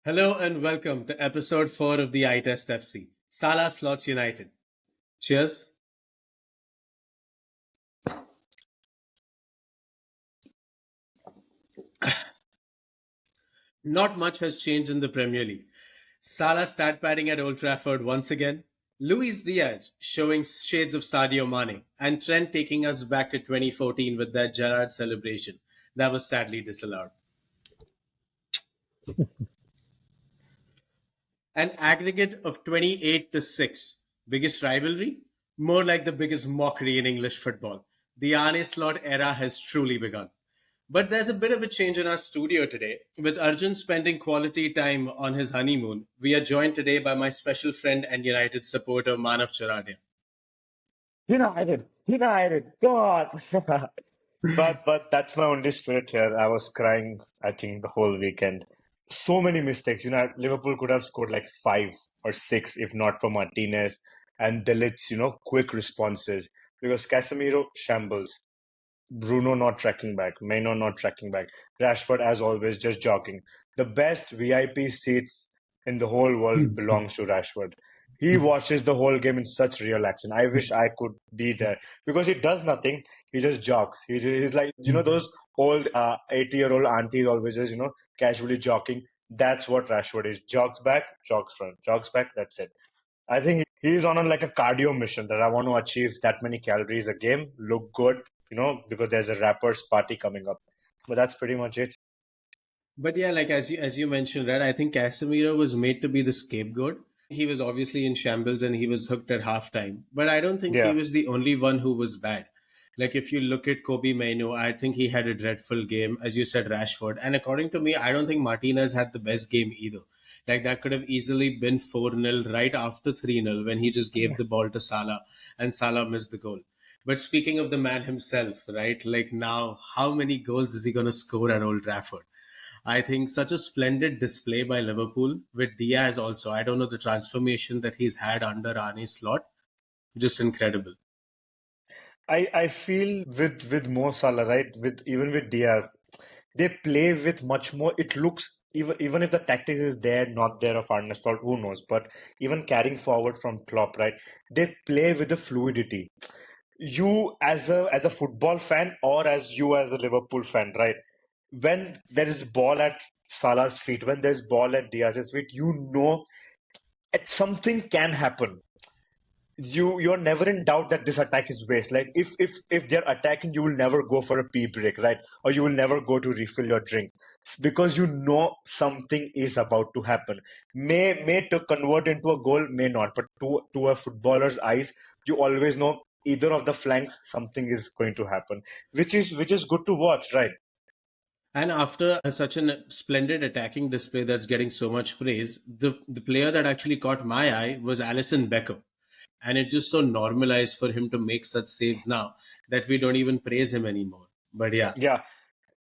Hello and welcome to episode 4 of the EyeTest FC. Salah slots United. Cheers. Not much has changed in the Premier League. Salah stat padding at Old Trafford once again. Luis Diaz showing shades of Sadio Mane. And Trent taking us back to 2014 with that Gerrard celebration. That was sadly disallowed. An aggregate of 28-6. Biggest rivalry? More like the biggest mockery in English football. The Arne Slot era has truly begun. But there's a bit of a change in our studio today. With Arjun spending quality time on his honeymoon, we are joined today by my special friend and United supporter, Manav Charadia. United, God. But that's my only spirit here. I was crying, I think, the whole weekend. So many mistakes. Liverpool could have scored like 5 or 6 if not for Martinez and Delit's, quick responses. Because Casemiro shambles. Bruno not tracking back, Maino not tracking back, Rashford as always just jogging. The best VIP seats in the whole world belongs to Rashford. He watches the whole game in such real action. I wish I could be there because he does nothing. He just jogs. He's like those old 80-year-old aunties always just casually jogging. That's what Rashford is. Jogs back, jogs front, jogs back. That's it. I think he's on like a cardio mission that I want to achieve that many calories a game, look good, because there's a rapper's party coming up. But that's pretty much it. But yeah, like as you mentioned, right? I think Casemiro was made to be the scapegoat. He was obviously in shambles and he was hooked at halftime. But I don't think he Yeah. was the only one who was bad. Like if you look at Kobe Mainu, I think he had a dreadful game, as you said, Rashford. And according to me, I don't think Martinez had the best game either. Like that could have easily been 4-0 right after 3-0 when he just gave the ball to Salah and Salah missed the goal. But speaking of the man himself, right? Like now, how many goals is he going to score at Old Trafford? I think such a splendid display by Liverpool with Diaz also. I don't know the transformation that he's had under Arne Slot. Just incredible. I feel with Mo Salah, right? Even with Diaz, they play with much more. It looks even if the tactics is there, not there of Arne Slot, who knows? But even carrying forward from Klopp, right? They play with the fluidity. You as a football fan or as you as a Liverpool fan, right? When there is ball at Salah's feet, when there's ball at Diaz's feet, something can happen. You're never in doubt that this attack is waste. Like if they're attacking, you will never go for a pee break, right? Or you will never go to refill your drink because you know something is about to happen. May to convert into a goal, may not, but to a footballer's eyes, you always know either of the flanks something is going to happen, which is good to watch, right? And after such a splendid attacking display that's getting so much praise, the player that actually caught my eye was Alison Becker. And it's just so normalized for him to make such saves now that we don't even praise him anymore. But yeah, Yeah,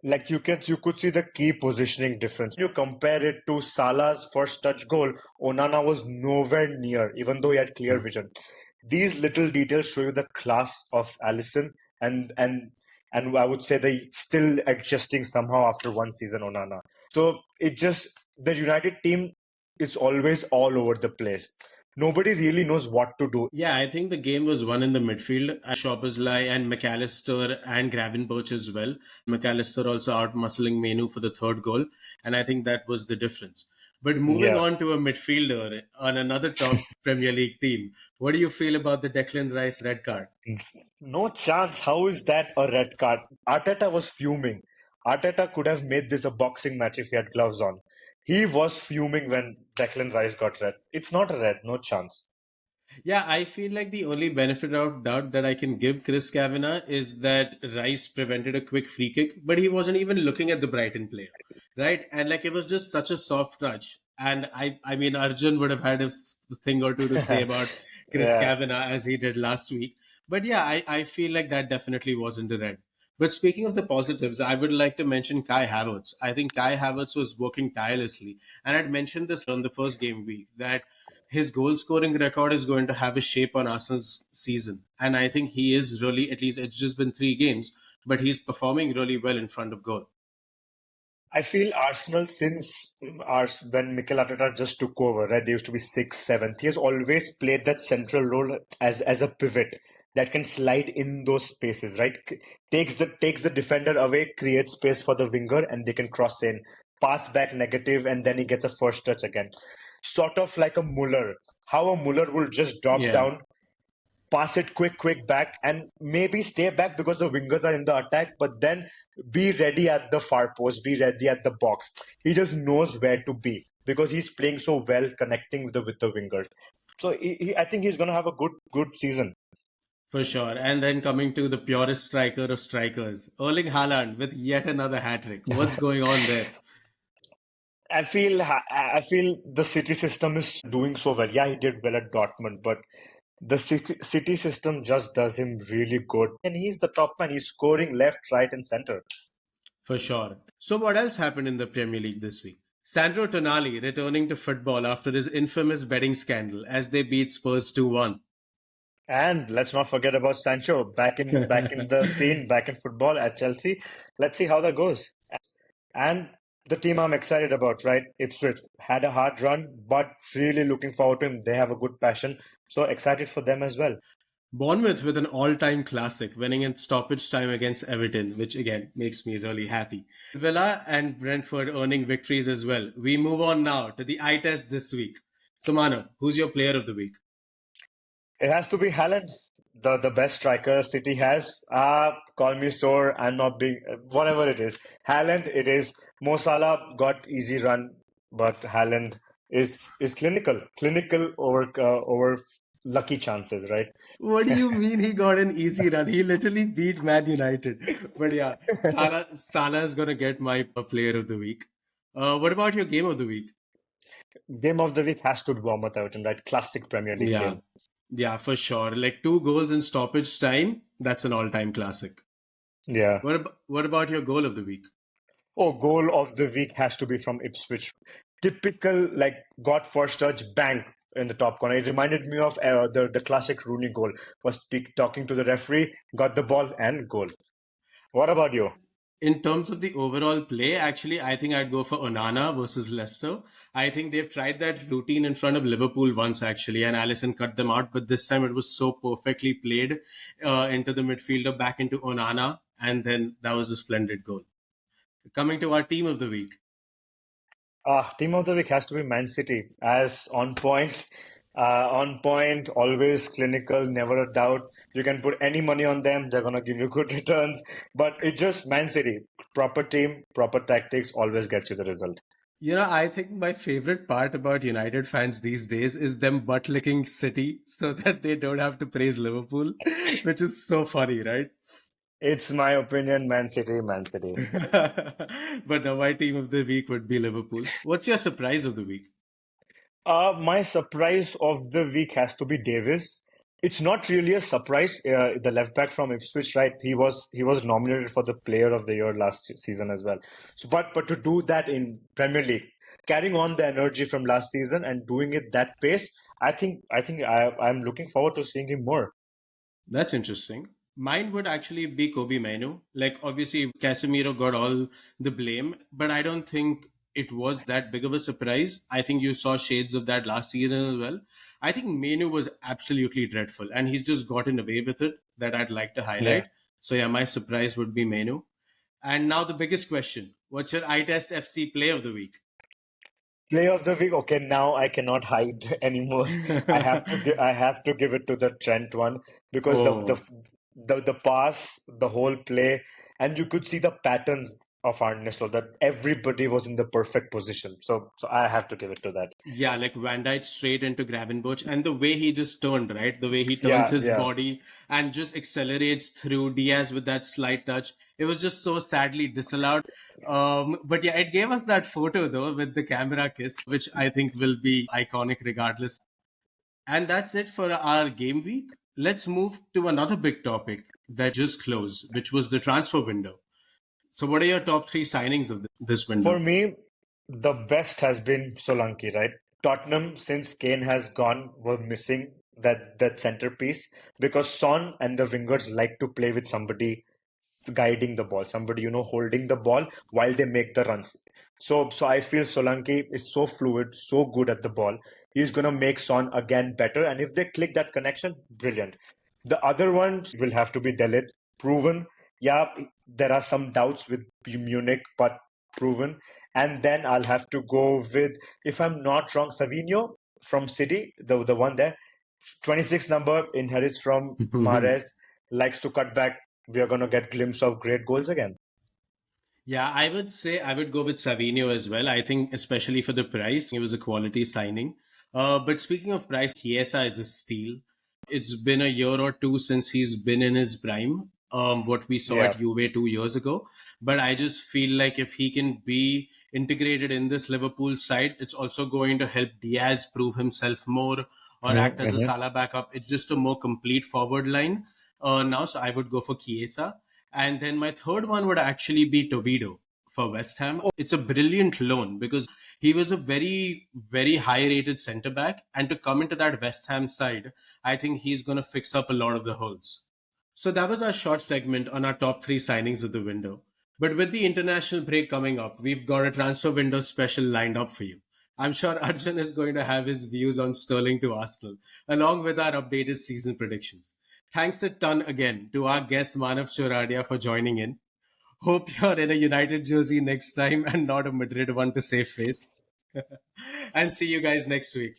like you could see the key positioning difference. You compare it to Salah's first touch goal, Onana was nowhere near, even though he had clear vision. These little details show you the class of Allison and I would say they still adjusting somehow after one season Onana. So it just the United team is always all over the place. Nobody really knows what to do. yeah, I think the game was won in the midfield. Shoppers-Lie and McAllister and Gravenberch as well. McAllister also out muscling Menu for the third goal, and I think that was the difference. But moving Yeah. on to a midfielder on another top Premier League team, what do you feel about the Declan Rice red card? No chance. How is that a red card? Arteta was fuming. Arteta could have made this a boxing match if he had gloves on. He was fuming when Declan Rice got red. It's not a red, no chance. Yeah, I feel like the only benefit of doubt that I can give Chris Kavanagh is that Rice prevented a quick free kick, but he wasn't even looking at the Brighton player, right? And like it was just such a soft touch. And I mean, Arjun would have had a thing or two to say about Chris Yeah. Kavanagh as he did last week. But yeah, I feel like that definitely wasn't a red. But speaking of the positives, I would like to mention Kai Havertz. I think Kai Havertz was working tirelessly. And I'd mentioned this on the first game week that his goal scoring record is going to have a shape on Arsenal's season. And I think he is really, at least it's just been 3 games, but he's performing really well in front of goal. I feel Arsenal since when Mikel Arteta just took over, right? They used to be sixth, seventh. He has always played that central role as a pivot that can slide in those spaces, right? Takes the defender away, creates space for the winger, and they can cross in, pass back negative, and then he gets a first touch again. Sort of like a Muller. How a Muller will just drop Yeah. down, pass it quick back, and maybe stay back because the wingers are in the attack, but then be ready at the far post, be ready at the box. He just knows where to be because he's playing so well, connecting with the wingers. So I think he's going to have a good season. For sure. And then coming to the purest striker of strikers, Erling Haaland with yet another hat trick. What's going on there? I feel the City system is doing so well. Yeah, he did well at Dortmund, but the City system just does him really good. And he's the top man. He's scoring left, right, and center. For sure. So, what else happened in the Premier League this week? Sandro Tonali returning to football after his infamous betting scandal as they beat Spurs 2-1. And let's not forget about Sancho back in the scene, back in football at Chelsea. Let's see how that goes. And the team I'm excited about, right? Ipswich had a hard run, but really looking forward to him. They have a good passion, so excited for them as well. Bournemouth with an all-time classic, winning in stoppage time against Everton, which again makes me really happy. Villa and Brentford earning victories as well. We move on now to the eye test this week. So Manav, who's your player of the week? It has to be Haaland, the best striker City has. Call me sore. I'm not being whatever it is. Haaland, it is. Mo Salah got easy run, but Haaland is clinical over lucky chances, right? What do you mean he got an easy run? He literally beat Man United. But yeah, Salah is gonna get my player of the week. What about your game of the week? Game of the week has to be Bournemouth Everton, right? Classic Premier League Yeah, game. yeah, for sure. Like 2 goals in stoppage time, that's an all-time classic. Yeah. What about your goal of the week? Oh, goal of the week has to be from Ipswich. Typical, like, got first touch, bang, in the top corner. It reminded me of the classic Rooney goal. Talking to the referee, got the ball, and goal. What about you? In terms of the overall play, actually, I think I'd go for Onana versus Leicester. I think they've tried that routine in front of Liverpool once, actually, and Allison cut them out. But this time it was so perfectly played into the midfielder, back into Onana, and then that was a splendid goal. Coming to our team of the week. Team of the week has to be Man City, as on point, always clinical, never a doubt. You can put any money on them; they're gonna give you good returns. But it's just Man City, proper team, proper tactics, always gets you the result. I think my favorite part about United fans these days is them butt licking City so that they don't have to praise Liverpool, which is so funny, right? It's my opinion, Man City, Man City. But no, my team of the week would be Liverpool. What's your surprise of the week? My surprise of the week has to be Davis. It's not really a surprise. The left back from Ipswich, right? He was nominated for the Player of the Year last season as well. So, but to do that in Premier League, carrying on the energy from last season and doing it that pace, I'm looking forward to seeing him more. That's interesting. Mine would actually be Kobe Mainu. Like, obviously, Casemiro got all the blame, but I don't think it was that big of a surprise. I think you saw shades of that last season as well. I think Mainu was absolutely dreadful, and he's just gotten away with it that I'd like to Yeah. highlight. So, yeah, my surprise would be Mainu. And now the biggest question: what's your iTest FC play of the week? Play of the week. Okay, now I cannot hide anymore. I have to give it to the Trent one because the the Oh, the, the pass, the whole play, and you could see the patterns of Arne Slot that everybody was in the perfect position. So I have to give it to that. yeah, like Van Dijk straight into Gravenberch, and the way he just turned, right? The way he turns Yeah, his yeah. body and just accelerates through Diaz with that slight touch. It was just so sadly disallowed. But yeah, it gave us that photo though with the camera kiss, which I think will be iconic regardless. And that's it for our game week. Let's move to another big topic that just closed, which was the transfer window. So, what are your top three signings of this For window? me, the best has been Solanke, right? Tottenham, since Kane has gone, were missing that centerpiece because Son and the wingers like to play with somebody guiding the ball, somebody, holding the ball while they make the runs. So I feel Solanke is so fluid, so good at the ball. He's going to make Son again better. And if they click that connection, brilliant. The other one will have to be Delit, proven. Yeah, there are some doubts with Munich, but proven. And then I'll have to go with, if I'm not wrong, Savinho from City, the one there. 26 number inherits from Mahrez, likes to cut back. We are going to get glimpse of great goals again. Yeah, I would say I would go with Savinho as well. I think, especially for the price, it was a quality signing. But speaking of price, Chiesa is a steal. It's been a year or two since he's been in his prime, what we saw Yeah. at Juve 2 years ago. But I just feel like if he can be integrated in this Liverpool side, it's also going to help Diaz prove himself more or act as a Mm-hmm. Salah backup. It's just a more complete forward line now. So I would go for Chiesa. And then my third one would actually be Tobido for West Ham. It's a brilliant loan because he was a very, very high rated centre back. And to come into that West Ham side, I think he's going to fix up a lot of the holes. So that was our short segment on our top three signings of the window. But with the international break coming up, we've got a transfer window special lined up for you. I'm sure Arjun is going to have his views on Sterling to Arsenal, along with our updated season predictions. Thanks a ton again to our guest Manav Choradia for joining in. Hope you're in a United jersey next time and not a Madrid one to save face. And see you guys next week.